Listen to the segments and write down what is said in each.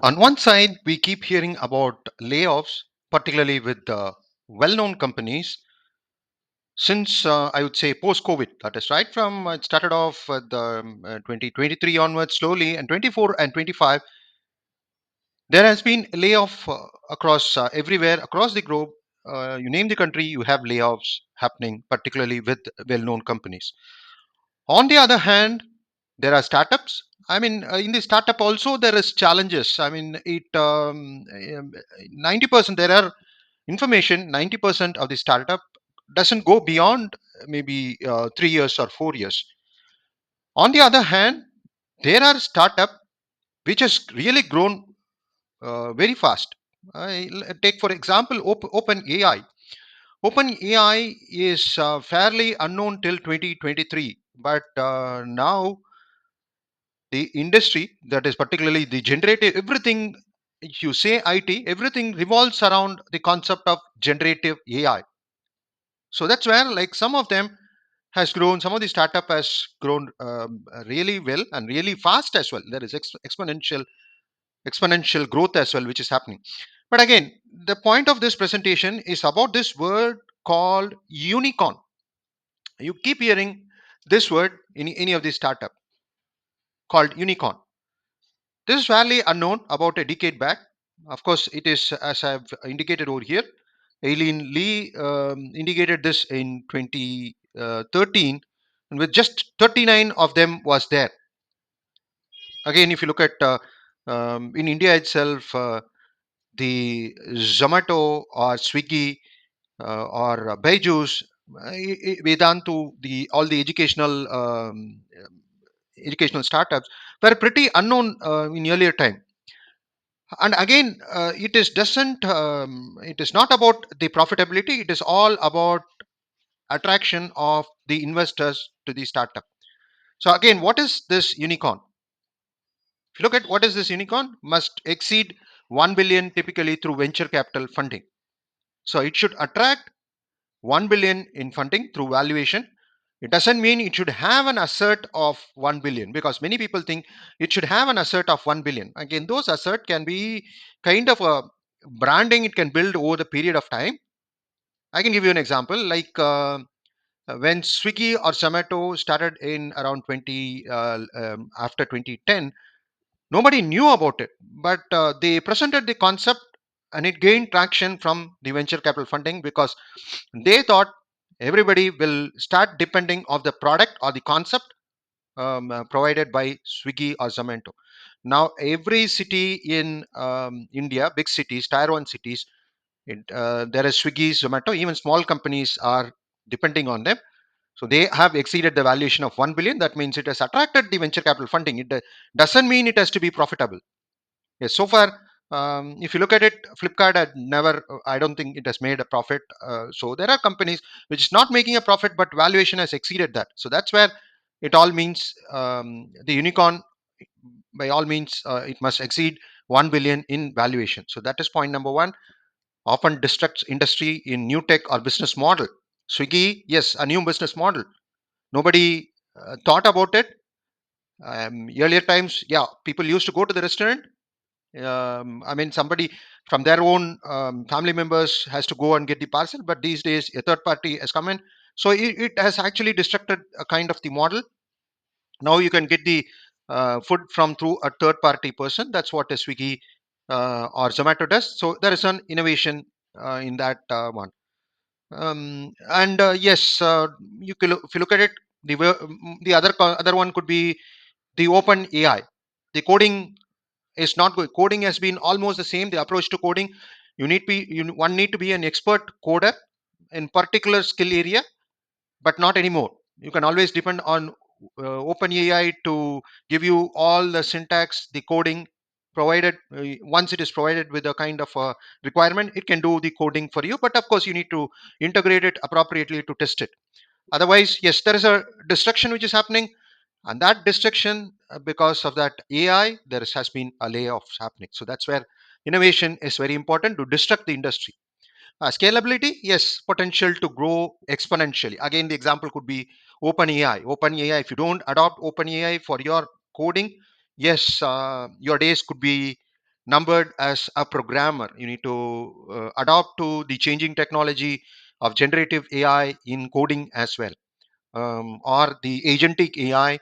On one side, we keep hearing about layoffs, particularly with the well known companies, since I would say post COVID. That is right from it started off the 2023 onwards slowly, and 24 and 25. There has been layoff across everywhere across the globe. You name the country, you have layoffs happening, particularly with well known companies. On the other hand, there are startups. I mean, in the startup also there is challenges. I mean, it 90% there are information. 90% of the startup doesn't go beyond maybe 3 years or 4 years. On the other hand, there are startup which has really grown very fast. Take for example Open AI. Open AI is fairly unknown till 2023, but now the industry, that is particularly the generative everything, if you say IT, everything revolves around the concept of generative AI. So that's where like some of them has grown, some of the startup has grown really well and really fast as well. There is exponential growth as well which is happening. But again, the point of this presentation is about this word called unicorn. You keep hearing this word in any of these startup called unicorn. This is fairly unknown about a decade back. Of course, it is, as I've indicated over here. Aileen Lee indicated this in 2013, and with just 39 of them was there. Again, if you look at in India itself, the Zomato or Swiggy or Byju's, Vedantu, the all the educational startups were pretty unknown in earlier time. And again, it is not about the profitability. It is all about attraction of the investors to the startup. So again, what is this unicorn? If you look at what is this unicorn, must exceed 1 billion typically through venture capital funding. So it should attract 1 billion in funding through valuation. It doesn't mean it should have an asset of 1 billion, because many people think it should have an asset of 1 billion. Again, those asset can be kind of a branding, it can build over the period of time. I can give you an example like when Swiggy or Zomato started in around 20 after 2010, nobody knew about it, but they presented the concept and it gained traction from the venture capital funding, because they thought everybody will start depending on the product or the concept provided by Swiggy or Zomato. Now, every city in India, big cities, tier one cities, there is Swiggy, Zomato. Even small companies are depending on them. So they have exceeded the valuation of 1 billion. That means it has attracted the venture capital funding. It doesn't mean it has to be profitable. Yes, so far, if you look at it, Flipkart had never, I don't think it has made a profit. So there are companies which is not making a profit, but valuation has exceeded that. So that's where it all means the unicorn, by all means, it must exceed 1 billion in valuation. So that is point number one. Often distracts industry in new tech or business model. Swiggy, yes, a new business model. Nobody thought about it. Earlier times, yeah, people used to go to the restaurant. I mean, somebody from their own family members has to go and get the parcel, but these days a third party has come in. So it has actually destructed a kind of the model. Now you can get the food from through a third party person. That's what a Swiggy or Zomato does. So there is an innovation in that one. And yes, you can if you look at it, the other one could be the open AI. The coding is not good. Coding has been almost the same. The approach to coding, one need to be an expert coder in particular skill area, but not anymore. You can always depend on OpenAI to give you all the syntax, the coding provided. Once it is provided with a kind of a requirement, it can do the coding for you. But of course, you need to integrate it appropriately to test it. Otherwise, yes, there is a destruction which is happening, and that destruction, because of that AI, has been a layoffs happening. So that's where innovation is very important to disrupt the industry. Scalability, yes, potential to grow exponentially. Again, the example could be OpenAI. OpenAI, if you don't adopt OpenAI for your coding, yes, your days could be numbered as a programmer. You need to adopt to the changing technology of generative AI in coding as well, or the agentic AI.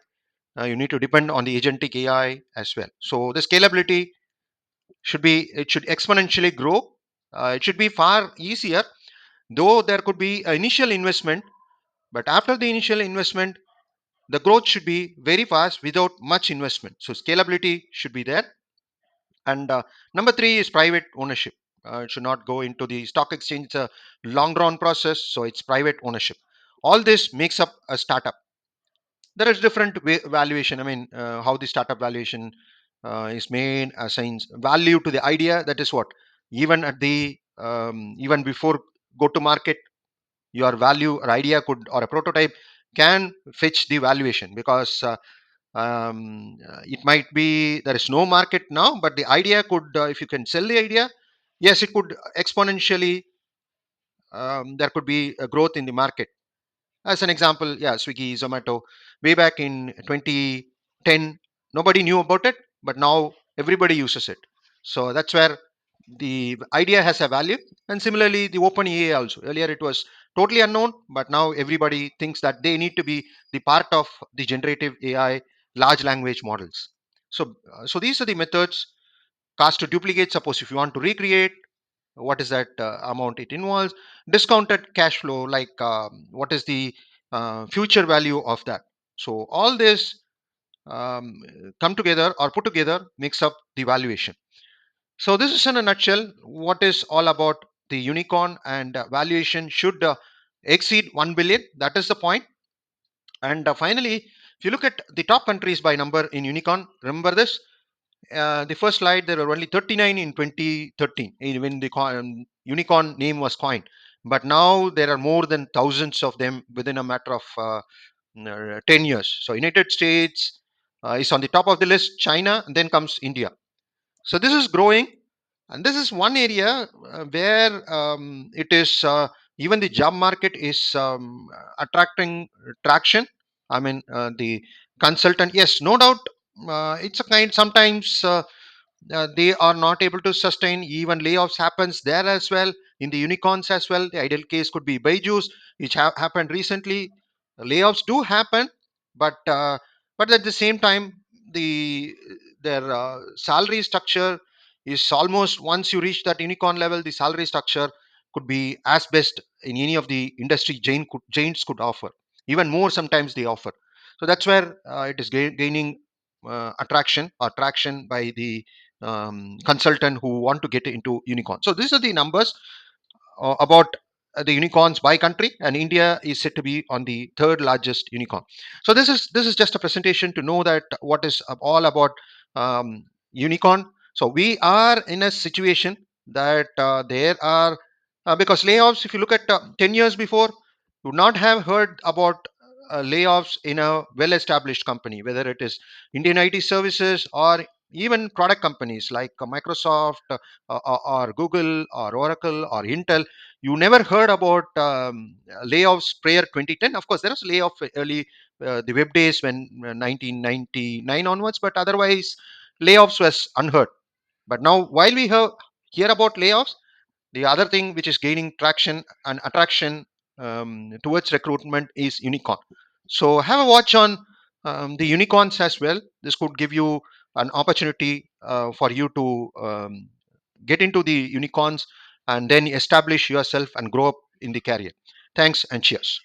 You need to depend on the agentic AI as well. So the scalability should exponentially grow. It should be far easier, though there could be an initial investment, but after the initial investment, the growth should be very fast without much investment. So scalability should be there. And number three is private ownership. It should not go into the stock exchange. It's a long drawn process, so it's private ownership. All this makes up a startup. There is different valuation. I mean, how the startup valuation is made, assigns value to the idea. That is what, even at the even before go to market, your value or idea could, or a prototype can fetch the valuation, because it might be there is no market now, but the idea could, if you can sell the idea, yes, it could exponentially, there could be a growth in the market. As an example, yeah, Swiggy, Zomato, way back in 2010, nobody knew about it, but now everybody uses it. So that's where the idea has a value. And similarly, the open EA also. Earlier it was totally unknown, but now everybody thinks that they need to be the part of the generative AI large language models. So these are the methods. Cost to duplicate. Suppose if you want to recreate, what is that amount it involves? Discounted cash flow, like what is the future value of that? So all this come together or put together makes up the valuation. So this is in a nutshell what is all about the unicorn. And valuation should exceed 1 billion. That is the point. And finally, if you look at the top countries by number in unicorn, remember this. The first slide, there were only 39 in 2013, when the unicorn name was coined. But now there are more than thousands of them within a matter of 10 years. So United States is on the top of the list, China, and then comes India. So this is growing, and this is one area where it is even the job market is attracting traction. I mean, the consultant, yes, no doubt, it's a kind sometimes. They are not able to sustain. Even layoffs happens there as well, in the unicorns as well. The ideal case could be Beijus, which happened recently. Layoffs do happen, but at the same time, the their salary structure is almost, once you reach that unicorn level, the salary structure could be as best in any of the industry giants could offer. Even more sometimes they offer. So that's where it is gaining attraction or traction by the consultant who want to get into unicorn. So these are the numbers about the unicorns by country, and India is said to be on the third largest unicorn. So this is just a presentation to know that what is all about unicorn. So we are in a situation that there are because layoffs, if you look at 10 years before, you would not have heard about layoffs in a well established company, whether it is Indian IT services or even product companies like Microsoft, or Google or Oracle or Intel. You never heard about layoffs prior 2010. Of course, there was layoff early, the web days, when 1999 onwards, but otherwise layoffs was unheard. But now, while we hear about layoffs, the other thing which is gaining traction and attraction towards recruitment is unicorn. So have a watch on the unicorns as well. This could give you an opportunity for you to get into the unicorns and then establish yourself and grow up in the career. Thanks and cheers.